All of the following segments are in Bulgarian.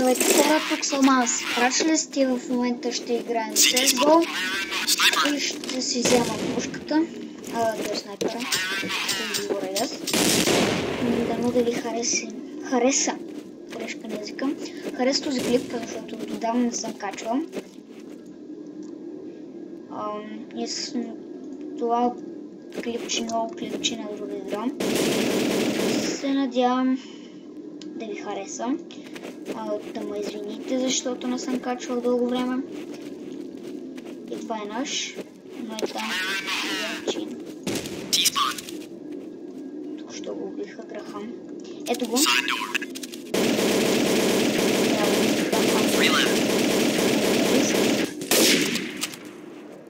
Здравейте хора, тук съм аз. Рачлест и в момента ще играем CSGO и ще си взема пушката, това е снайпера, ще ви говоря аз. Дано да ви хареса, грешка на езика. Хареса този клип, защото отдавна не съм качвал. И с това клипче, много клипче на друга игра. Се надявам да ви хареса. Да ме извините, защото не съм качвал дълго време. И това е наш. Но е там чин. Тук ще го убиха Грахам. Ето го.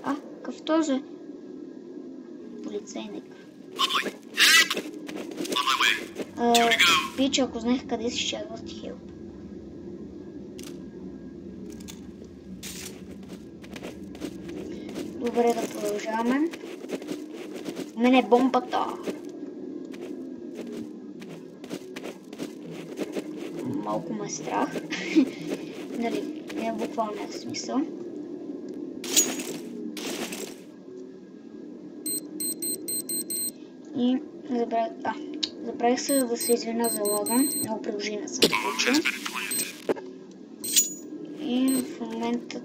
Какъв този? Полицейник. Пич, ако знаех къде си, ще да ти хил. Добре, да продължаваме. У мен е бомбата. Малко ме е страх. Нали, не е буквалния смисъл. И забравих се да се извиня за лага. Много приложения съм получил. И в момента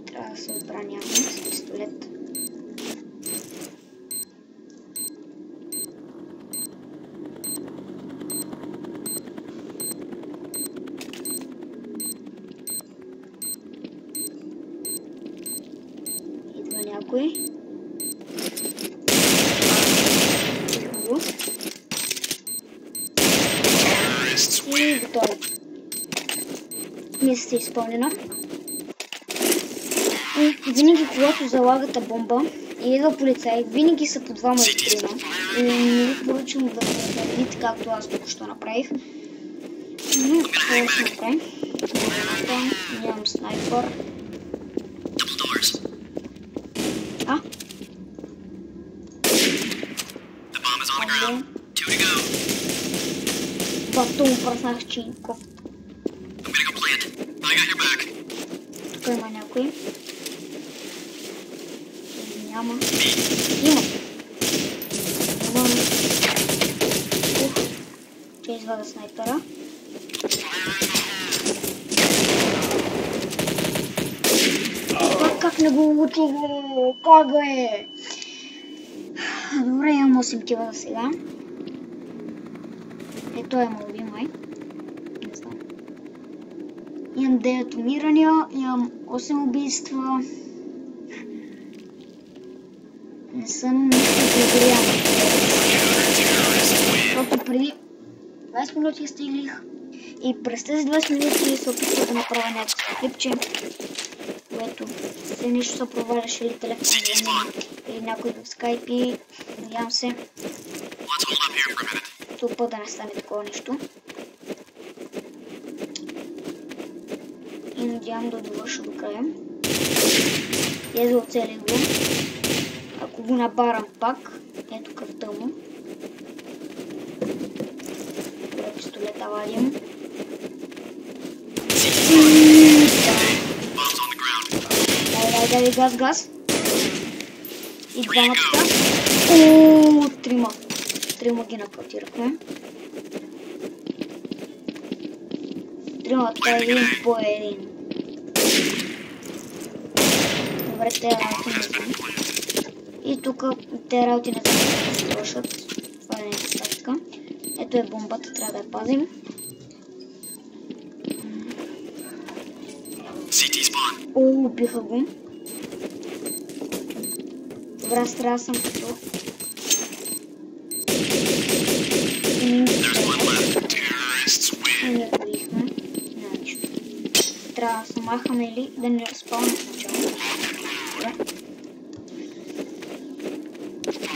трябва да се отбраняваме с пистолет. Идва някой. И готово. Мисията е изпълнена. И винаги, когато залагате бомба и идва полицай, винаги са по двама и трима. И не ви поръчвам да видите, както аз тук що направих. Но това ще направим. Нямам снайпер. Бато му праснах чинко. Тук има някой. Няма. Има. Ще извада снайпера. Как не го учи? Как е? Добре, имам 8 кила за сега. Той е ме уби, май. Не знам. Имам 9 умирания, имам 8 убийства. Не съм подозрян. Защото преди 20 минути стиглих и през тези 20 минути се опитвах да направя някакво клипче, което все нещо се проваляше или телефон или някой в скайп и надявам се тупа да не стане такова нещо. И надявам да довърша до края. И да оцелих го. Ако го набарам пак, ето кръвта му. Добре, пистолета вадим. Дай, газ. И двамата. Трима ги накатирахме. Тримата е един по един. Добре, те работи не знам. И тук те работи не знам да се свършат. Това е недостатъка. Ето е бомбата, трябва да я пазим. Убиха го. Добре, аз трябва да съм като... Не побихме. Няма нищо. Трябва да се махаме или да не разпълнем в начало. Добре. Тук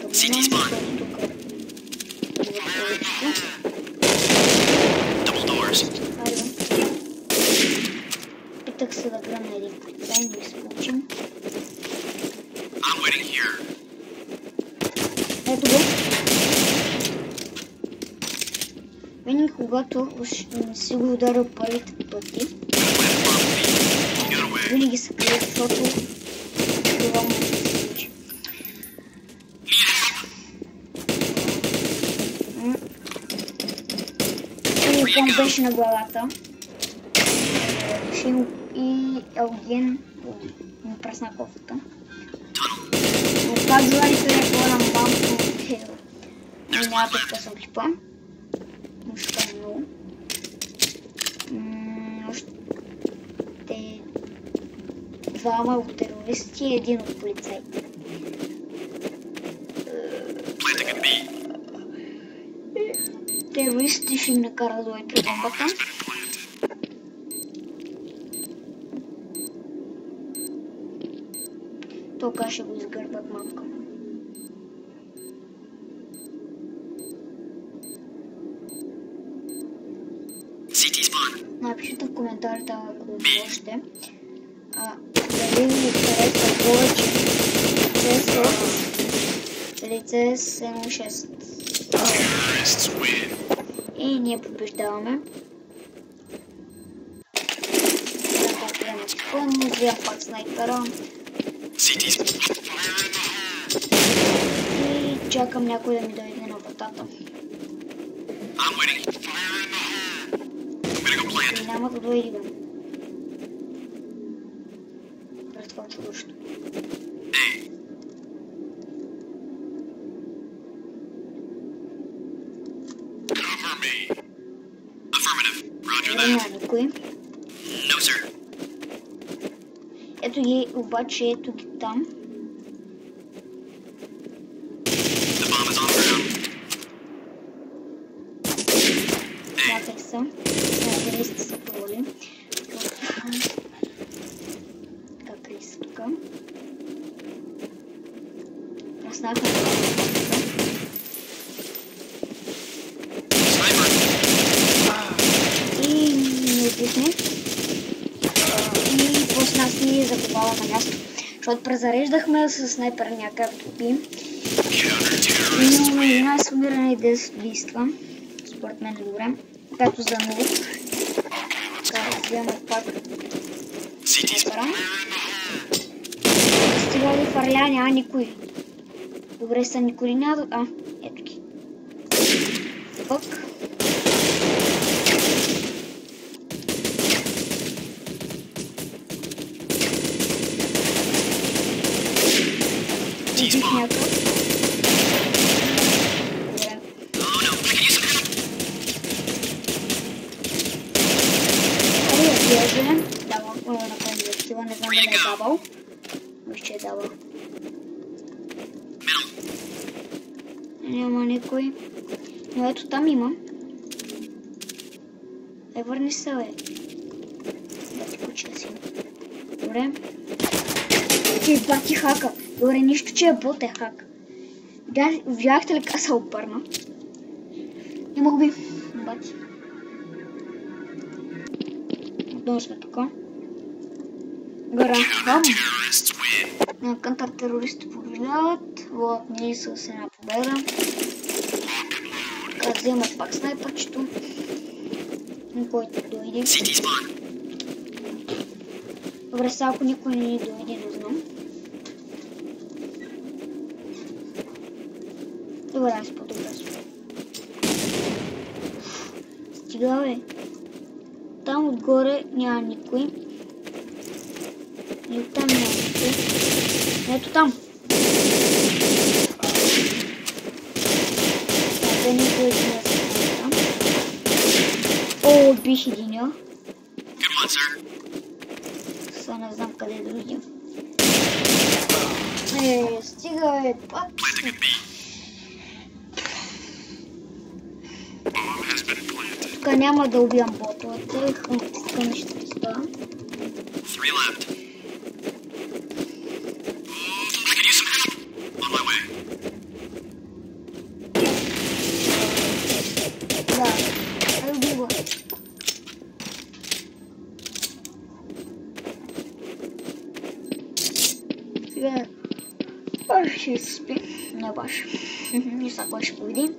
мисля да бъдем, тук е повечето. Хайде. Питах се да гръмна един полицай, не се получим. Ето го. Винаги когато си го ударил първите пъти, винаги се крие, защото това може да се случи. Телефон беше на главата. И Елген ми пръсна кофата. Но пак звъни телефона малко херо. Няма да съм клипа. Още много. Още двама от терористи и един от полицайите. Терористите ще им накарат да дойде при бомбата. Тока ще го изгърбат малко. Напишете в коментарите, ако можете. Дали ми харесва повече CS или CS 1.6. И ние побеждаваме. Пълно взем пак снайпера. И чакам някой да ми дойде на вратата. И няма да дойде. През това чудощо. Няма никой. Ето ги, обаче ето ги там. Смятах са. Дали сте се провали. Така, къде са тук. Разнаха на и ни убихме. И после нас ни закопава на място. Защото презареждахме с снайпер някак тупи. Имаме 11 сумирани 10 убийства. Според мен е добре. Както за ново. Така, вземем пак снайпера. Стига ли фарля, няма никой. Добре са никой няма. Ето ги. Пък. Убих някакъв. Добре. Дава на конвертива, не знам дали е давал. Мисля, че е давал. Няма никой. Но ето там има. Върни се, бе. Да ти куча си. Добре. Ти бати хака. Добре, нищо, че е бот е хак. Видяхте ли как се обърна? Не мога би. Бати. Отново сме тук. Гарантирам. Контртерористи побеждават. Вот, ние са с една победа. Така, вземат пак снайперчето. Който дойде. Добре, сега ако никой не ни дойде, не знам. Добре, аз по-добре сме. Стига, бе. Там отгоре няма никой. И оттам няма никой. Ето там. Да никой не се там. О, бих единя. Сега не знам къде е другия. Стига, бе, пак. Тук няма да убивам ботовете, към ще става. Да, ай убива. Сега, ще се спи, не баш. И сега ще победим.